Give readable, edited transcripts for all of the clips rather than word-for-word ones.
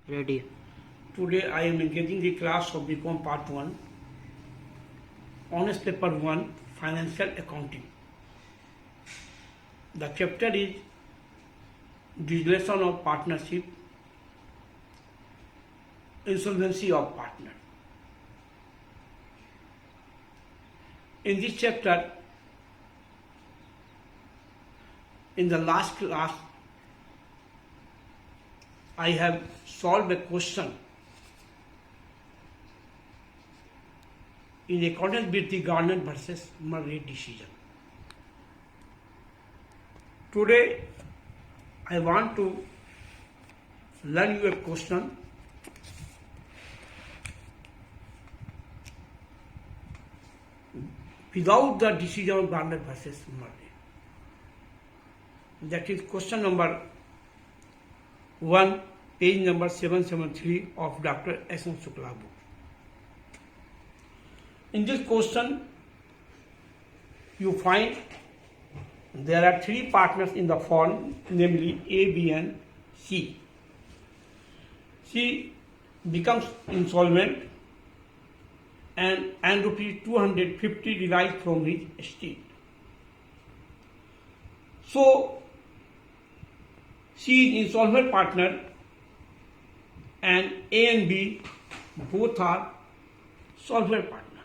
Ready. Today I am engaging the class of BCom Part 1, Honors Paper 1, Financial Accounting. The chapter is Dissolution of Partnership, Insolvency of Partner. In this chapter, in the last class, I have solved a question in accordance with the Garner versus Murray decision. Today, I want to learn you a question without the decision of Garner versus Murray. That is question number 1, page number 773 of Dr. S.N. Shukla book. In this question, you find there are three partners in the firm, namely A, B, and C. C becomes insolvent and rupees 250 derives from his estate. So, C is insolvent partner and A and B both are solvent partner.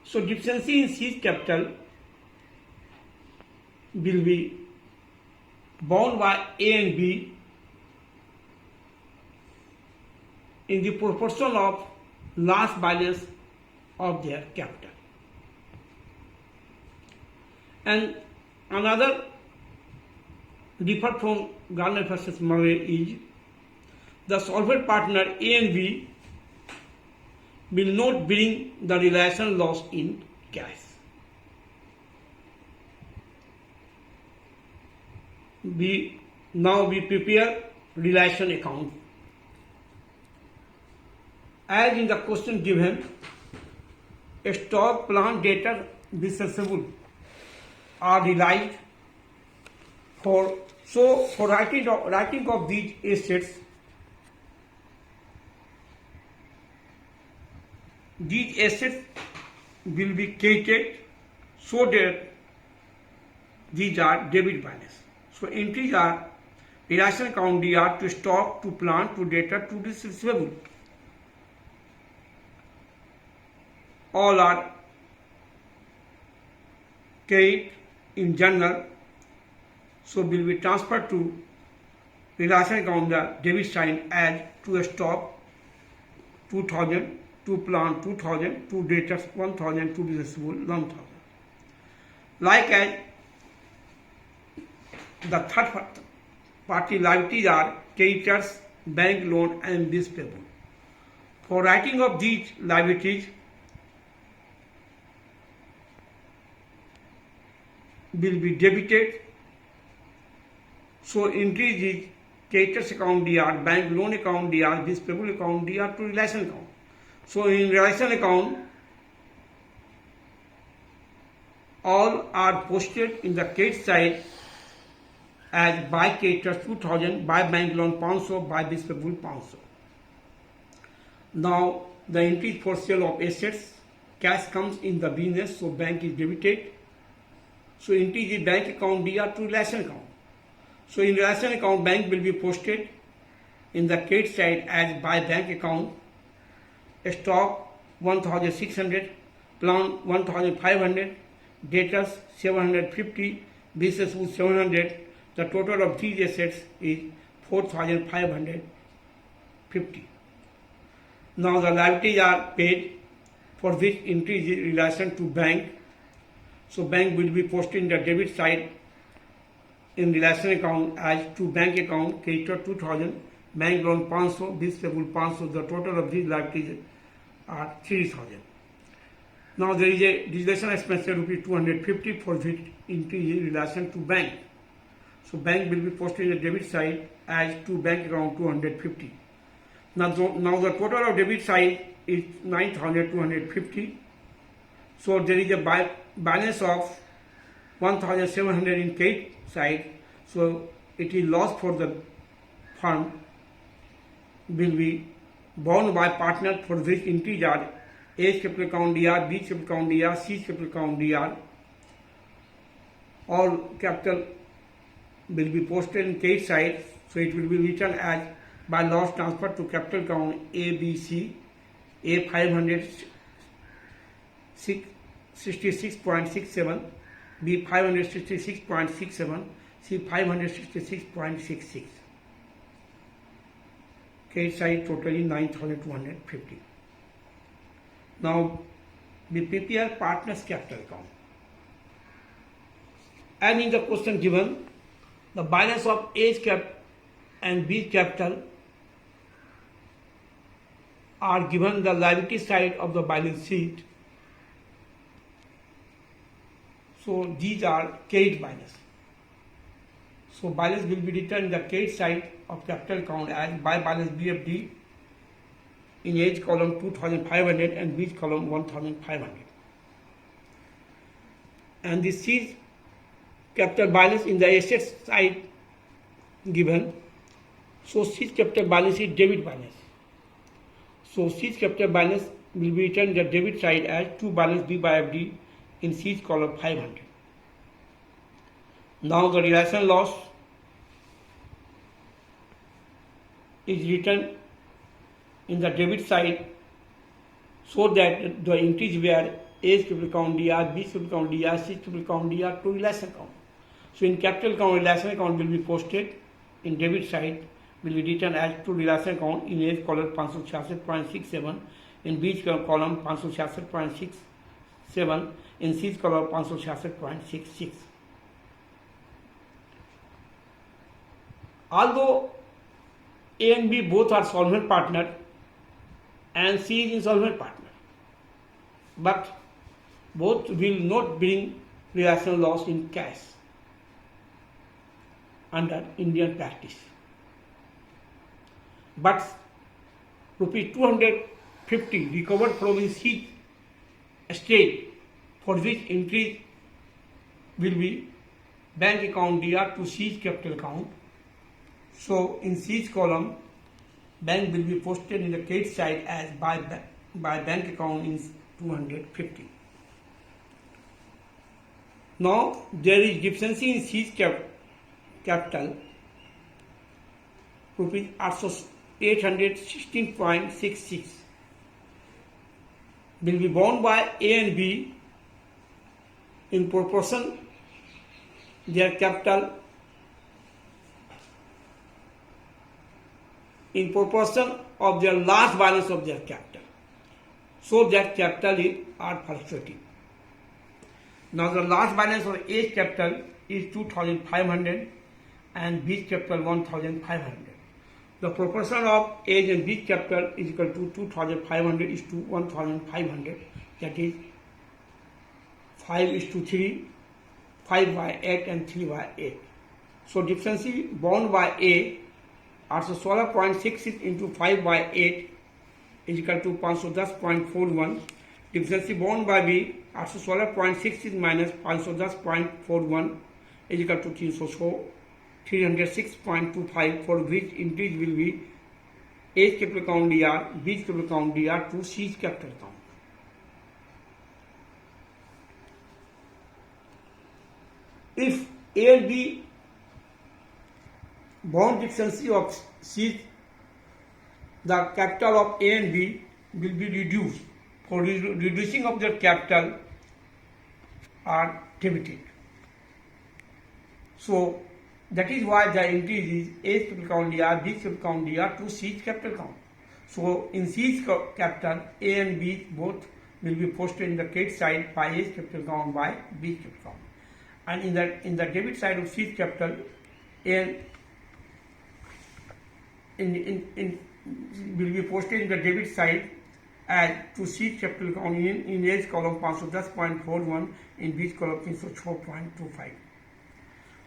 So deficiency in C's capital will be bound by A and B in the proportion of last balance of their capital. And another different from Garner versus Murray is the solvent partner A and B will not bring the realization loss in cash. Now we prepare realization account. As in the question given, stock, plant, debtor, receivable are realized. For writing of these assets, will be credited so that these are debit balance. So entries are realization account DR to stock, to plant, to debtor, to receivable. All are credit in general, so will be transferred to realization account the debit side as to a stock 2000, to plant 2000, to debtors 1000, to receivable 1000. Like as the third party liabilities are creditors, bank loan and bills payable. For writing of these liabilities will be debited. So entries is creditors account DR, bank loan account DR, bills payable account DR to realization account. So in realization account, all are posted in the credit side as by creditors 2000, by bank loan 500, by bills payable 500. Now the entries for sale of assets, cash comes in the business, so bank is debited. So entries is bank account DR to realization account. So in realization account, bank will be posted in the credit side as by bank account, stock 1600, plant 1500, debtors 750, business 700. The total of these assets is 4550. Now the liabilities are paid, for which entry is in relation to bank. So bank will be posted in the debit side in realization account as to bank account, creditor 2000, bank loan 500, bills payable 500. The total of these liabilities are 3000. Now there is a dissolution expense rupees 250, for which entry is in relation to bank. So bank will be posted in the debit side as to bank account 250. Now the total of debit side is 9250. So there is a balance of 1700 in credit side, so it is loss for the firm will be borne by partner for which entries are A's capital account DR, B's capital account DR, C's capital account DR. All capital will be posted in credit side, so it will be written as by loss transfer to capital account A, B, C, A 566.67, B 566.67, C 566.66. Credit side totally 9,250. Now we prepare partner's capital account. And in the question given, the balance of A's cap and B's capital are given the liability side of the balance sheet. So these are credit balance. So balance will be written in the credit side of capital account as by balance BFD in A's column 2,500 and B's column 1,500. And this C's capital balance in the asset side given. So C's capital balance is debit balance. So C's capital balance will be written in the debit side as 2 balance B by FD in C's column 500. Now the realization loss is written in the debit side so that the entries where A's capital account DR, B's capital account DR, C's capital account DR to realization account. So in capital account, realization account will be posted in debit side will be written as to realization account in A's column 566.67, in B's column 566.67, in C's column 566.66. Although A and B both are solvent partner and C is insolvent partner, but both will not bring realization loss in cash under Indian practice. But rupees 250 recovered from his C's estate for which entries will be bank account DR to C's capital account. So in C's column, bank will be posted in the credit side as by bank account in 250. Now there is deficiency in C's capital, rupees 816.66 will be borne by A and B in proportion their capital in proportion of their last balance of their capital. So that capital are fluctuating. Now the last balance of A's capital is 2,500 and B's capital 1,500. The proportion of A's and B's capital is equal to 2,500 is to 1,500. That is 5 is to 3, 5 by 8 and 3 by 8. So deficiency borne by A also 16.66 into 5 by 8 is equal to 510.41. Deficiency borne by B also 16.66 minus 510.41 is equal to 306.25, for which entries will be A's capital account DR, B's capital account DR to C's capital account. If A and B bond deficiency of C, the capital of A and B will be reduced. For reducing of their capital are debited. So that is why the entry is A's capital account DR, B's capital account DR to C's capital account. So in C's capital, A and B both will be posted in the credit side by A's capital account by B's capital account. And in the debit side of C's capital, A will be posted in the debit side as to C's capital account in A's column 510.41, in B's column 304.25.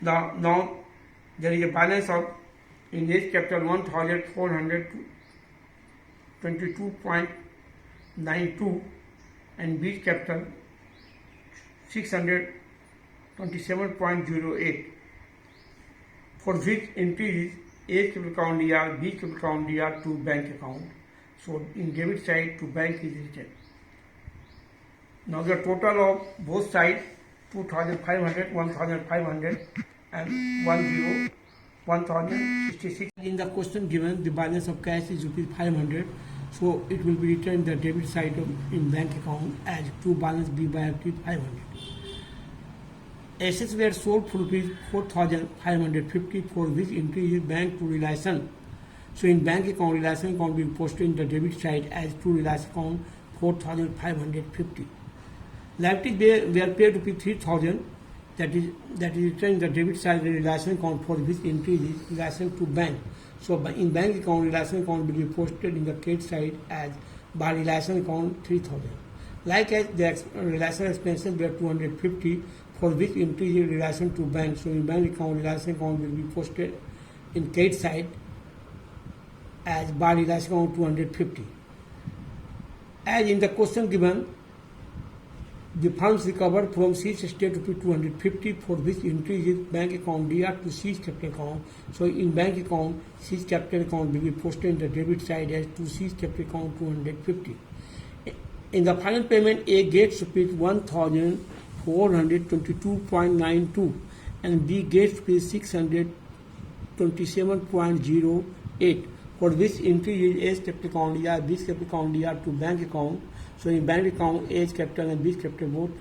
Now there is a balance of in A's capital 1,422.92 and B's capital 627.08, for which entry is A capital account DR, B capital account DR to bank account. So in debit side to bank is written. Now the total of both sides 2,500, 1,500 and 1,066. In the question given, the balance of cash is rupees 500. So it will be written the debit side of in bank account as to balance B by rupees 500. Assets were sold for rupees 4,550 for which entry is bank to relation. So in bank account, relation account will be posted in the debit side as to relation account 4,550. Liabilities were paid rupees 3,000 that is written in the debit side relation account for which entry is relation to bank. So in bank account, relation account will be posted in the credit side as by relation account 3,000. Likewise, the relation expenses were 250 for which entry is relation to bank. So in bank account, relation account will be posted in credit side as by relation account 250. As in the question given, the funds recovered from seized estate rupees 250 for which entry is bank account DR to seized capital account. So in bank account, seized capital account will be posted in the debit side as to seized capital account 250. In the final payment, A gets rupees 1,422.92 and B gets rupees 627.08 for which entry is A's capital account DR, B's capital account DR to bank account. So in bank account, A's capital and B's capital both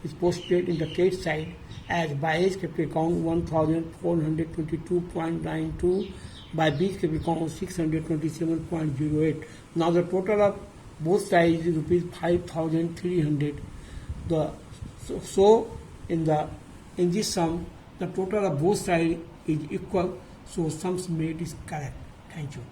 is posted in the credit side as by A's capital account 1,422.92 by B's capital account 627.08. Now the total of both sides is rupees 5,300. So in this sum, the total of both sides is equal. So sums made is correct. Thank you.